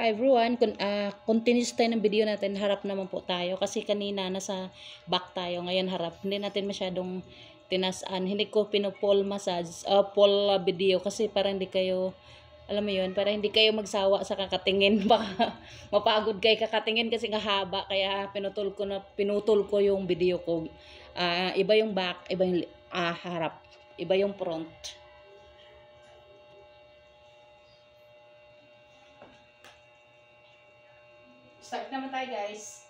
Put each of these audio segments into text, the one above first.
Hi everyone, continuous tayo ng video natin, harap naman po tayo kasi kanina nasa back tayo, ngayon harap. Hindi natin masyadong tinasaan, hindi ko pinupol massage, pull video kasi para hindi kayo, alam mo yun, para hindi kayo magsawa sa kakatingin, baka mapagod kayo kakatingin kasi nga haba, kaya pinutol ko yung video ko. Iba yung back, iba yung harap, iba yung front. Start naman tayo guys.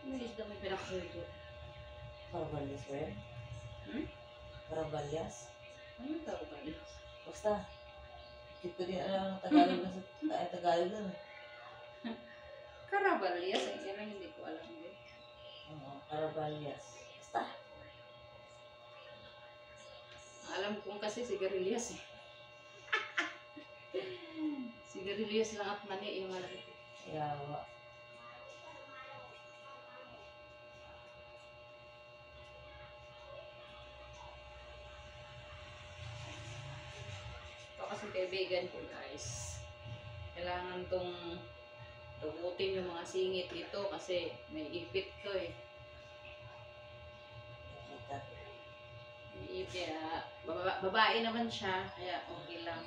Ano isda may pinakasulto? Carabalyas ba yan? Carabalyas? Ano yung Carabalyas? Basta, hindi ko din alam ang Tagalog na sa Tagalog na. Carabalyas, yan ang hindi ko alam din. Oo, Carabalyas. Basta. Alam kong kasi sigarilyas eh. Sigarilyas lang at mani yung alam ko. Yawa. Ito kasi kaibigan ko guys. Kailangan tong tugutin yung mga singit dito kasi may ipit to eh. Nakita. May ipit, babae naman siya, kaya okay lang.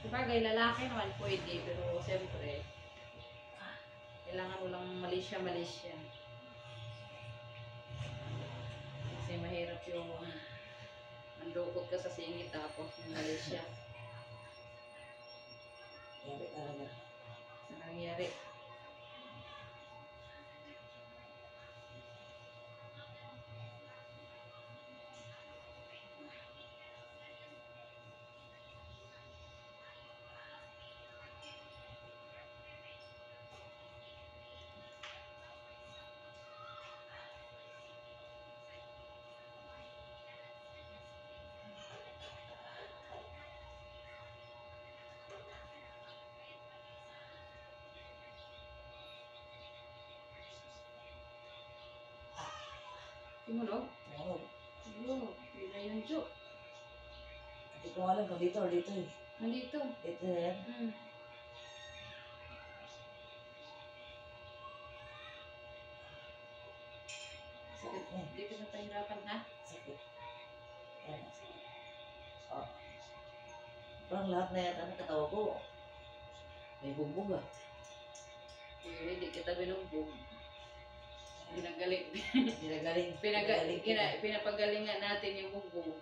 Sabagay, lalaki naman pwede, pero siyempre, kailangan walang Malaysia. Kasi mahirap yung mandukot ka sa singit tapos yung Malaysia. Yawa talaga. Sa nangyari. Tumunog? Oo. Oo, yun na yun, Jo. Hindi ko alam kung dito or dito eh. Nandito. Dito na yan. Sakit na eh. Hindi ka na pahirapan, ha? Sakit. Yan. Oh. Parang lahat na yan ang katawa ko. May bugbog ah. Hindi kita binugbog. pinagaling. Pinagaling kita. Pinapagalingan natin yung bugbog.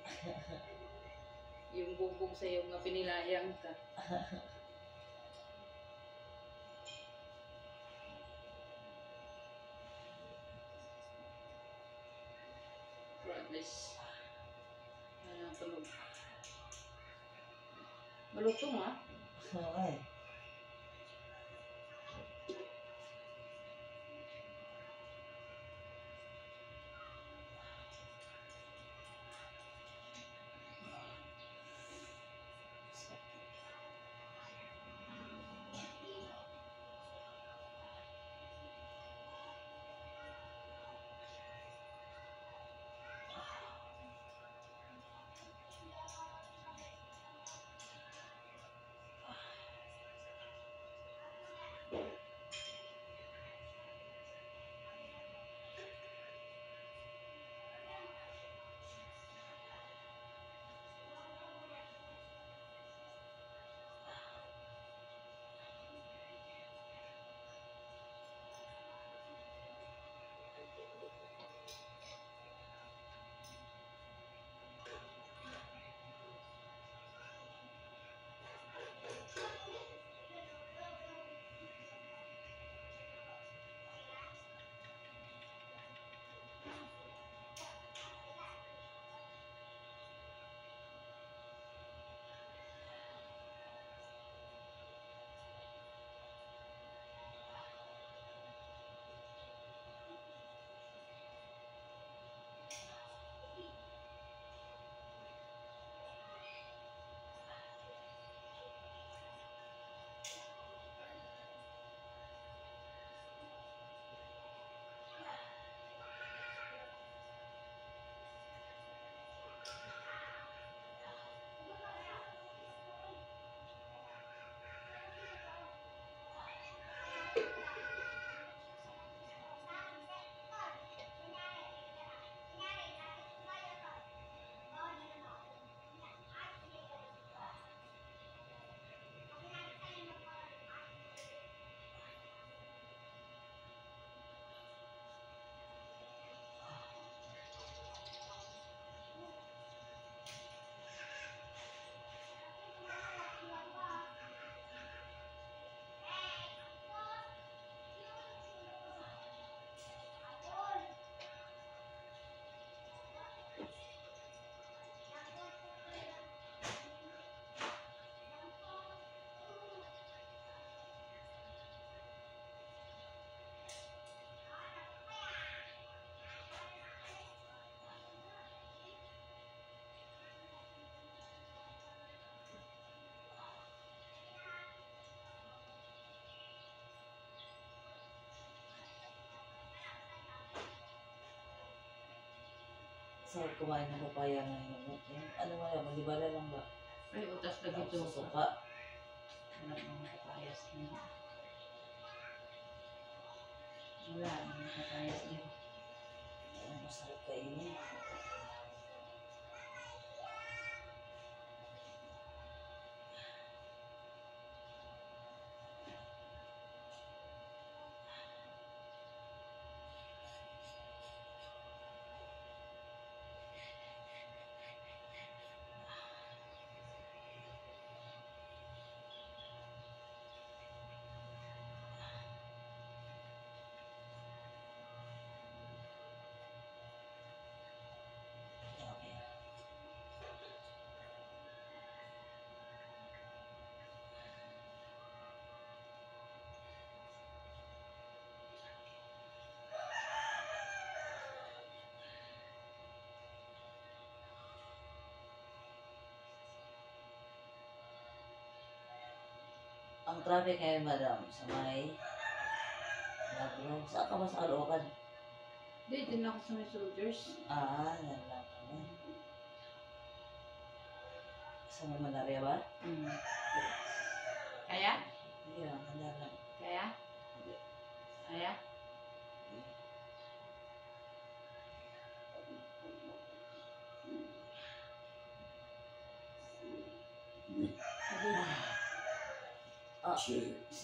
Yung bugbog sa iyo nga pinilayang ka. Pero at least, tunog. Malutong ah. Okay. Sarap kumain ng papaya ngayon. Ano nga yan, malibala lang ba? Ay, utas lagi Tapos ito. suka. Wala mga papayas niya. Wala mga papayas niya. Ay, masarap kainin. Okay. Ang traffic ngayon, madam, sa may Lagro. Saan ka ba sa Caloocan? Hindi, din ako sa may soldiers. Yan lang kami. Sa may Malaria ba? Kaya? Hindi lang, handa lang. Kaya? Kaya?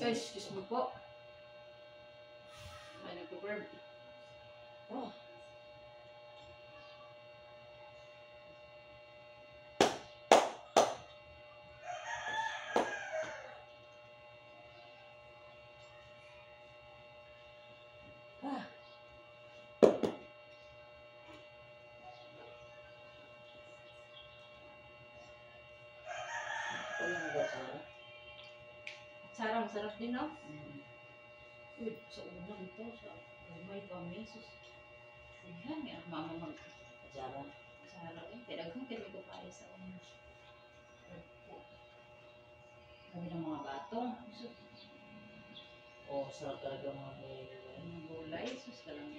Excuse mo po. Ay, nagpo-burp. masarap din, no? Mm. Uy, sa una dito, sa may kami, sus. Yan, may mama Atsara. Sara, eh. Kailangan kami ko kaya sa una. Kami ng mga batong. Sus, Oh, sarap talaga mga gulay. mga gulay, sus ka lang.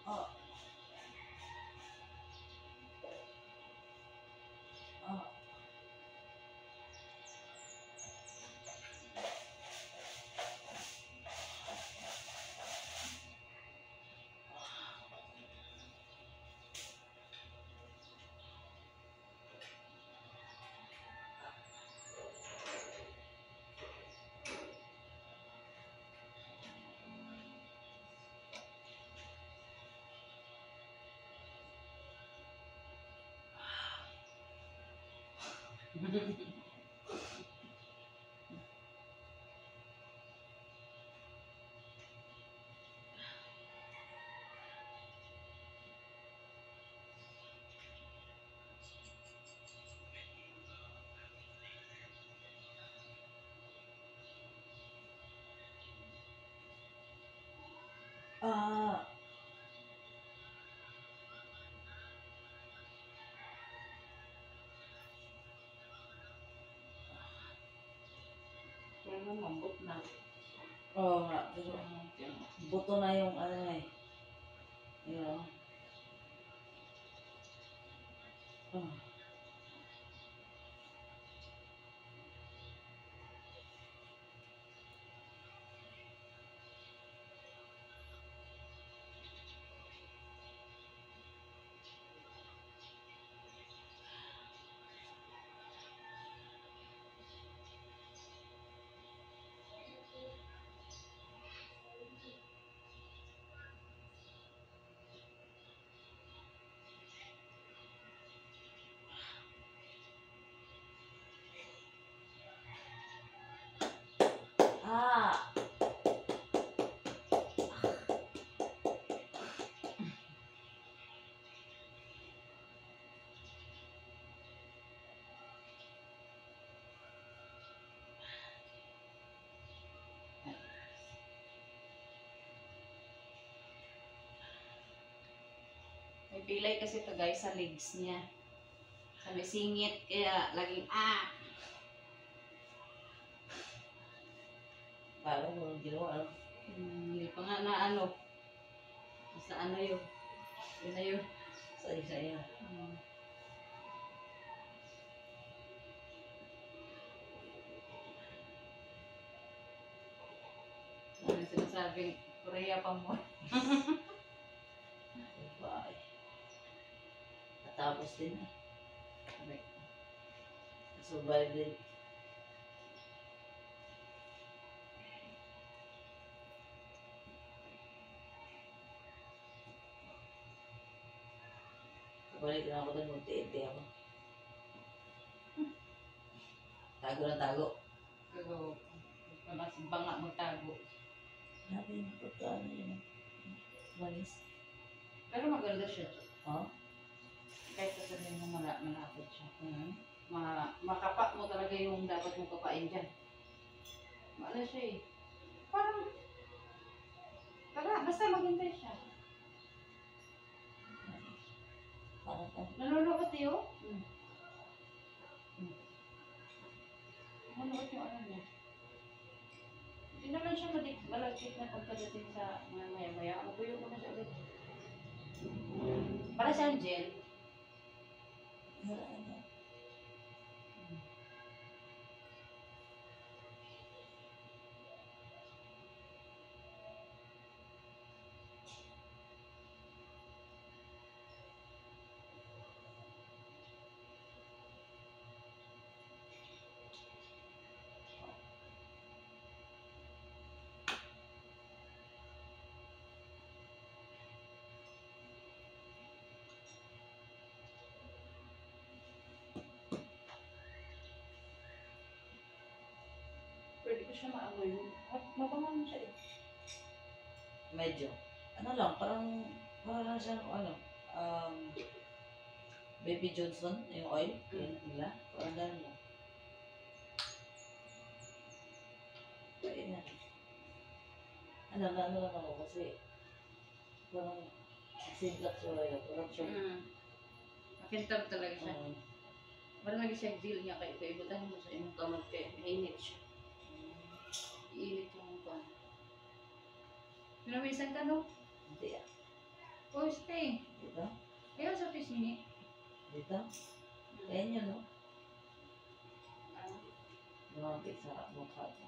Oh. Oh. Ah. Pero mambot na. Oo nga, pero buto na yung ano eh. You know? Oh. Ah! May pilay kasi ito guys sa legs niya. Sa may singit, kaya laging Parang mo ginawa, ano? Hindi pa nga na ano. Sa ano yun. Yun na yun. Sa isa. Ano yung sinasabing Korea pa mo. Bye. Natapos din eh. Survive din. Balik na ako doon, magti-iti ako. Tago ng tago. Pero, mas banga magtago. Sabi yung pagkaano yun. Manis. Pero maganda siya. Oh? Kahit sasabihin mo malapot siya. Makapa mo talaga yung dapat mong kapain dyan. Maala siya eh. Parang, basta maganda siya. Parang ka. Nalulukot yun? Nalulukot yung ano niya. Hindi naman siya malagkit na pagkadating sa mga maya-maya. Mabuyo ko na siya ulit. Para siyang gel. Pwede ko siya maamoy. Mabangan siya eh. Medyo. Ano lang, parang siyang, Baby Johnson, yung oil, yun nila. Parang gano'n lang. Kaya na. Ano lang ako kasi, parang, simplak siya oil, parang siya. Makintab talaga siya. Parang lagi siya deal niya kayo. Kaya ibutan mo sa inyong kamot kayo. Mainit siya. Iinit yung mukha. Pinawisan ka no? Hindi ah. Oh, stay. Dito? Kaya sa pisngi. Dito? Kaya niya, no? Ah. Lumapit sa mukha ko.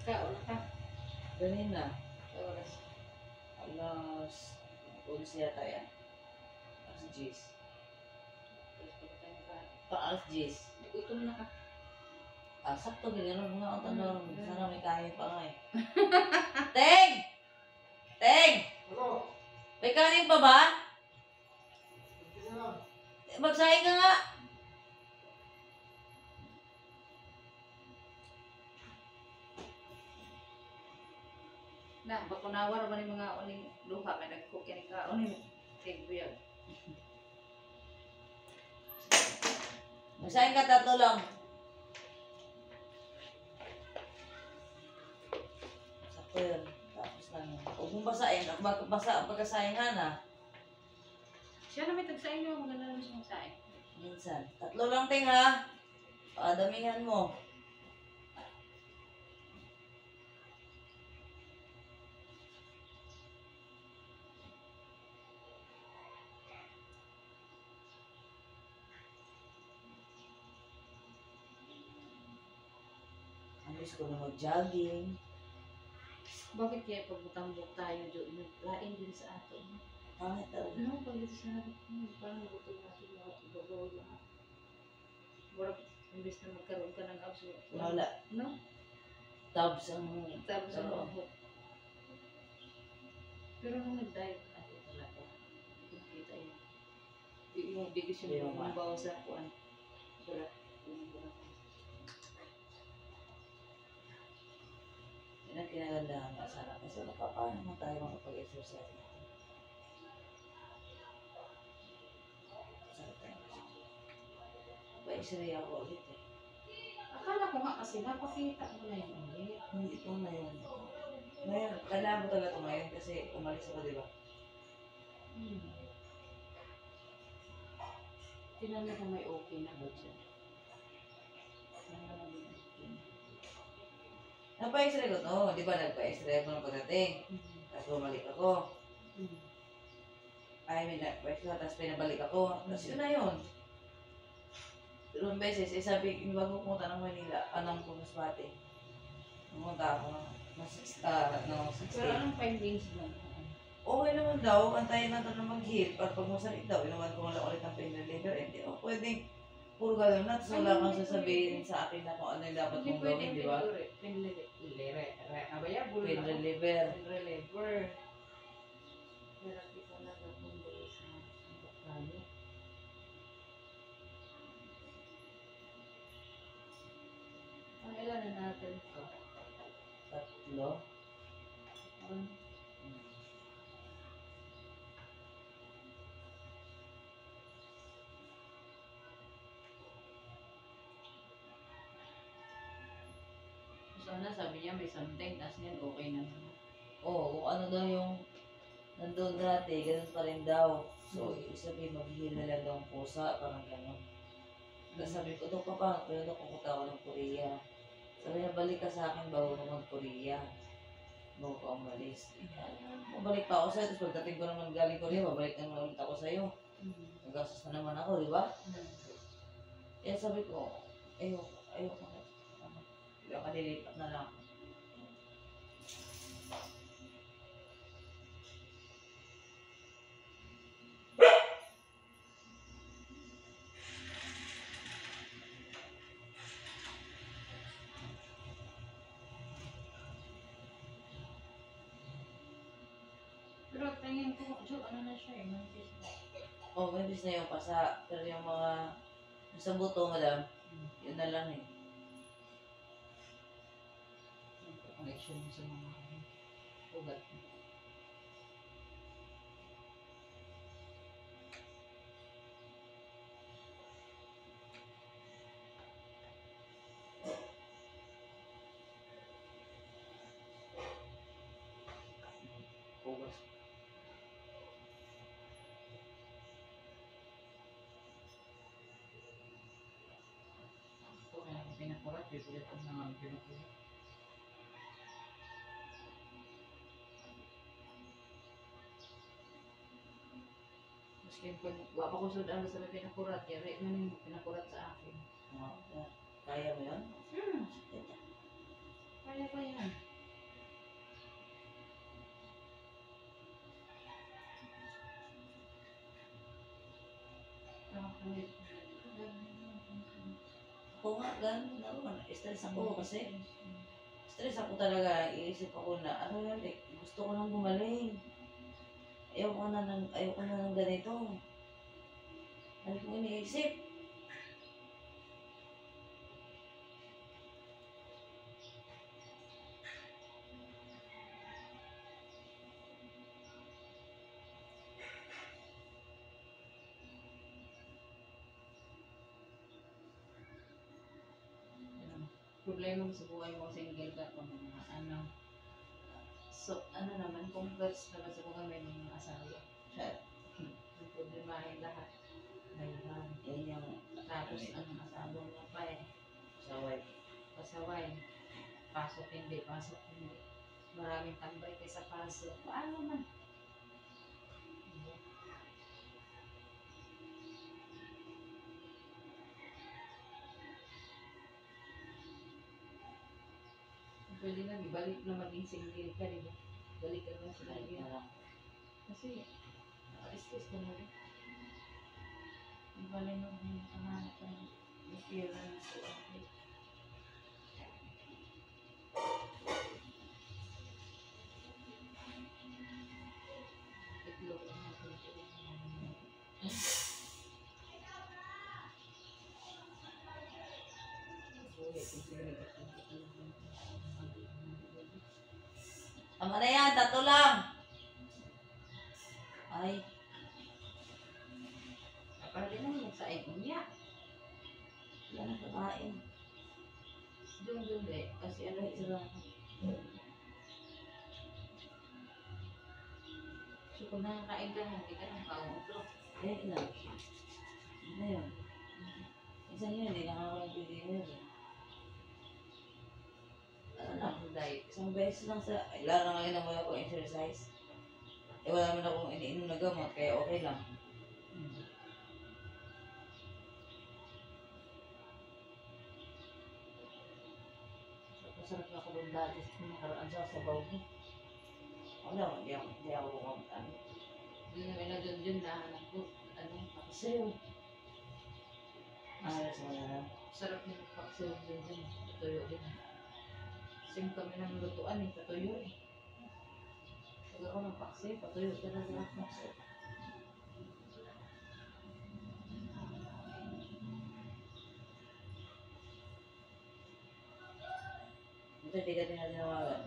Nagkaon ka. Ganina, Sa oras. alas 11 yata yan. Alas 10. Tapos pagkatay ka. Alas 10. Gutom na ka. Sakto ganyan mga tanong. Sana may kain pa nga eh. Teng! Teng! Ano? May kanin pa ba? Hindi na lang. Magsaing ka nga. Na, bakunawar ba ni mga uling luha ka nag-cook yan ka. Uling egg buyag. Magsaing ka, tatlo lang. Sakto yun. Tapos lang yun. Huwag mong basain. Basa ang pagkasaingan ha. Siya na may tagsain niyo. Maganda naman siya magsain. Minsan. Tatlo lang ting ha. Damihan mo. Ang gusto ko na mag-jogging. Bakit kaya pagbutang-buk tayo doon? Lain din sa ato. Pangit daw. Ano pag ito sa harap mo? Parang nagutom natin lahat. Ibabaw lang. Barang, imbes na magkaroon ka ng abs. Wala. No? Tabs ang... Tapos sa Oo. mga pero nung nag-diet ako talaga, hindi ko nakita yun. mo di ko Di siya mo ba? mabawa sa kuan. Berat. Yan ang kinagandahan nga sana. Kasi paano naman tayo makapag-exercise natin? Sakit tayo kasi. Pa-x-ray ako ulit eh. Akala ko nga kasi napakita mo na yun ulit. Hindi ko na yun. Ngayon, kailangan ko talaga ito ngayon kasi umalis ako, di ba? Tinanong ko may okay na ba siya? Napa-x-ray ko to. Di ba nagpa-x-ray ako ng pagdating? Tapos bumalik ako. Ay, may nagpa-x-ray tapos pinabalik ako. Tapos yun na yun. Dalawang beses, sabi, bago pumunta ng Manila, anong Masbate. Pumunta ako ng 16. Pero anong findings mo? Okay naman daw, antayin natin na mag-heal. Para pag masakit daw, inuman ko lang ulit ng pain reliever. Hindi ako pwedeng puro gano'n na. So, wala kang sasabihin sa akin na kung ano yung dapat mong gawin, di ba? Pain reliever. Therapy talaga kung doon sa doktoryo. Ang ilan na natin ito? 3. Sana sabi niya may something, tapos yan okay na naman. Oo, kung ano daw yung nandun dati, ganun pa rin daw. So, ibig sabihin, mag-heal na lang daw ang pusa, parang gano'n. Tapos sabi ko, Dok, paano? Pero Dok, pupunta ako ng Korea. Sabi niya, balik ka sa akin bago ka mag-Korea. Bago ka umalis. Mabalik pa ako sa'yo, tapos pagdating ko naman galing Korea, babalik naman ulit ako sa'yo. Nagastos na naman ako, di ba? Kaya sabi ko, ayoko na. Kaya kalilipat na lang. Pero tingin ko, Jo, ano na siya eh, manipis na. Manipis na yung pasa. Pero yung mga sa buto, madam, yun na lang eh. Connection mo sa mga ugat. Bugas. Ito kaya ako pinakurat, bibigyan ko na nga pinakurat. Maski kung wapa ko sudan sa pinakurat, yari man yung pinakurat sa akin. Kaya mo yun? Kaya pa yan. Ako nga, gano'n naman. Stress ako kasi. Stress ako talaga. Iisip ako na, ano yan, gusto ko nang gumaling. Ayoko na ng ganito. Ano ko iniisip? Problema mo sa buhay mo, single ka o mga ano. So, ano naman, converse naman sa buhay may mga asawa. Ang problemahin lahat. Mayroon. Yan yung Tapos, ang asawa mo pa eh. saway. Pasaway. Pasok hindi, pasok hindi. Maraming tambay kaysa pasok. Paano man? Pwede na, ibalik na maging single ka, di ba? Balik ka na sa lagi. Kasi, naka-stress ka na rin. Ibalik mo yung panganak ka ng appearance. Itlog ang natin. Tama na yan, 3 lang. Ay, Para din naman sa iPhone niya. wala na kakain. Doon eh. Kasi ano, Ay, sarap. so kung nakakain ka, hindi ka nang kaunto. Eh, ilan? Ano yun? Isa yun, hindi nakakapag-video yun. Ano lang, Diet. isang beses lang sa... Ay, lalo na ngayon naman ako exercise. Eh, wala naman akong iniinom na gamot, kaya okay lang. Masarap na ako doon dati kung nakaraan sa sabaw mo. Wala, hindi ako ano. Doon namin na doon nahanap ko. Ano, Paksiw. Ayos mo na lang. sarap ng paksiw doon. Tuyo din. Same kami ng lutuan eh, patuyo eh. Pag ako ng paksiw, patuyo talaga ang paksiw. Ito, hindi ka din natin nawagan.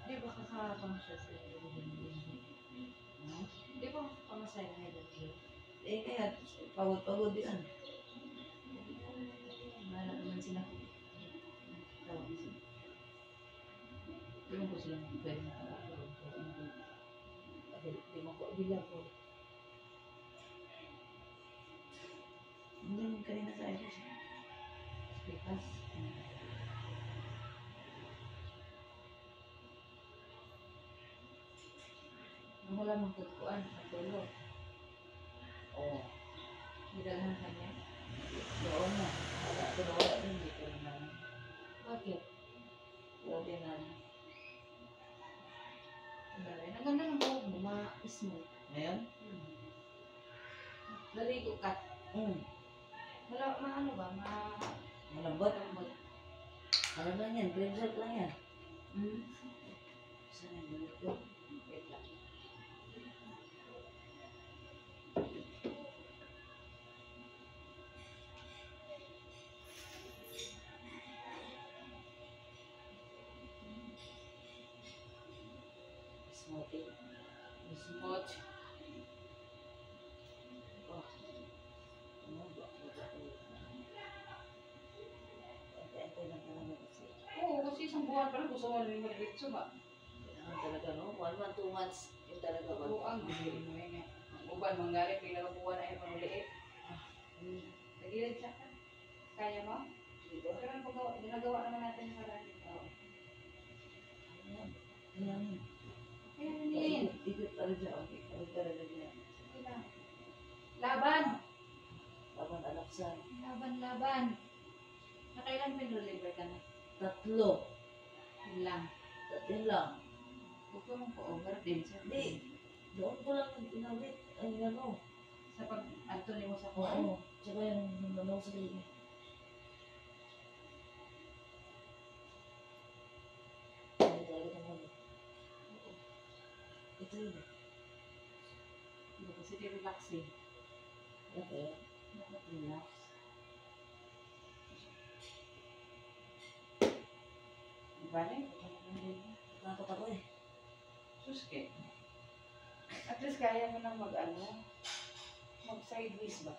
Di ba kasama siya sa Hmm? Di ba pamasay na nila? Eh, kaya, pagod din. Mahanap naman sila. Tawag sila. Ewan ko sila pwede nakakakaroon ko. Di mo ko bilang ko. Hindi mo kanina sa ayos. Pikas. Nung wala mong tutuan, natulog. Oo. Bidalhan ka niya. Doon na. Wala din. Hindi ko rin naman. Bakit? Wala din naman. Ang ganda ng buhok mo, ma-smooth. Ngayon? Laligo ka. Wala, maano ba? Malambot. Malambot. Ano lang yan? Green shirt lang yan. Hmm? Saan yung gulit ko? Wait lang. Smoothie. Smooth. Oh. Ano ba? Ante-ante lang talaga kasi. Oo, kasi isang buwan pa lang gusto mo rin mag-ritso ba? Kailangan talaga, no? 1 month, 2 months. Yung talaga ba? Oo, ang bibili mo yun eh. Ang uban, manggari, pinagabuwan na yung manuliit. Nagilid siya ka. Kaya mo? Dito? Pero ang ginagawa naman natin yung parang ito. Ayan. Ayan. Kaya ninin. Ikot talaga dyan. Okay. Ikot talaga dyan. Sige lang. Laban! Laban alaksan. Laban. Nakailan pinreliver ka na? 3. Yun lang. Yun lang. Huwag ka mong pa-over din sa Hindi. Doon ko lang pinawit. Ay, ano. sa pag-antony mo sa kuwan. Oo. Tsaka yung nanaw sa linya. Ay, talaga naman. Ito yun. Hindi kasi di-relax eh. Okay. Dapat relax. Diba rin? Nakakot ako eh. Suske. At least kaya mo na mag-sideways ba?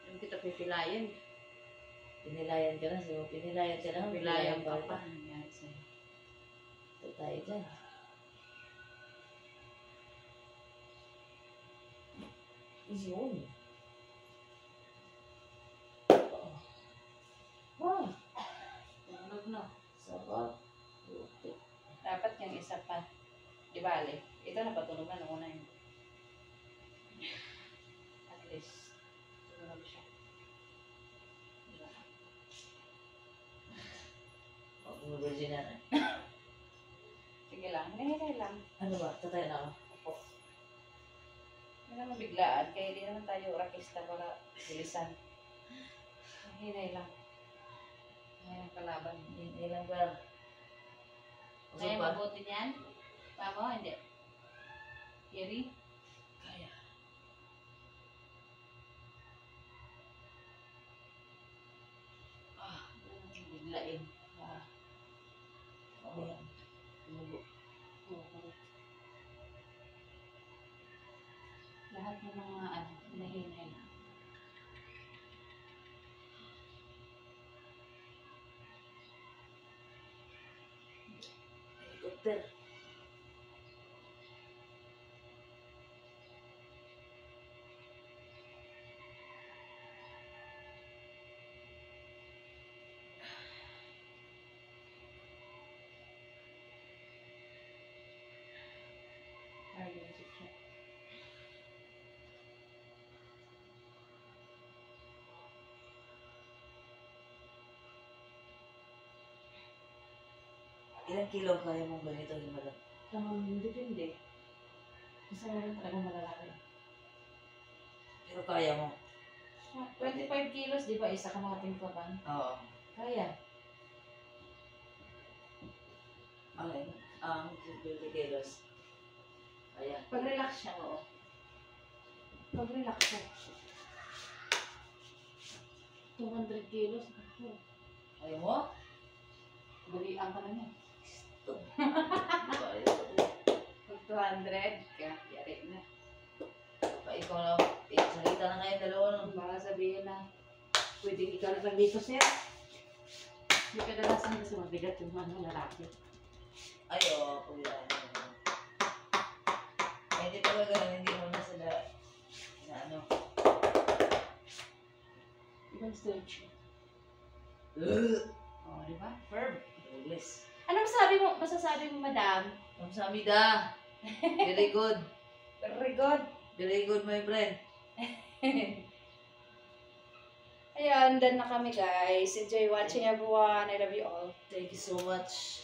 Yung kita pipilayan. Pinilayan ka na. So, pinilayan ka na. Pipilayan pa pa. pa. Nangyari sa'yo. Ito tayo dyan. Yun. Wow. Tulog na. Sarap. Puti. Dapat yung isa pa. Di bale. Ito na patulog na nung una yun. At least, tulog siya. Diba? Pag virgin na. Sige lang. Hinahintay lang. Ano ba? Tatay na ako. Hindi naman biglaan. Kaya di naman tayo rakista para bilisan. Hinay lang. Ngayon kalaban. Hindi lang ba? Kaya Uso pa? mabuti niyan? Tama, hindi. Yeri? Kaya. Biglain. Ako yan. Tumugo. Lahat ng mga ano, nahinay na. Helicopter. Ayun, siya. Ilang kilo ang kaya mong ganito yung madam? Depende. Isa na rin talaga malalaki. Pero kaya mo? 25 kilos, di ba? Isa ka nating papan. Oo. Kaya. Okay. Ang 50 kilos. Kaya. Pag-relax siya, oo. Pag-relax siya. 200 kilos. Ako. Kaya mo? Balian ka na niya. Kaya. Pag 200, kaya yari na. Pa ikaw na. Salita na kayo dalawa nun. Baka sabihin na, pwedeng ikaw na lang dito, sir. May kadalasan kasi mabigat yung mga lalaki. Ay, oo. Paglaan mo. Hindi talaga hindi mo na sila na ano. Ibang stage. Oh, di ba? Firm. English. Ano masasabi mo, madam? Kamsahamnida. Very good. Very good. Very good, my friend. Ayan, done na kami guys. Enjoy watching everyone. I love you all. Thank you so much.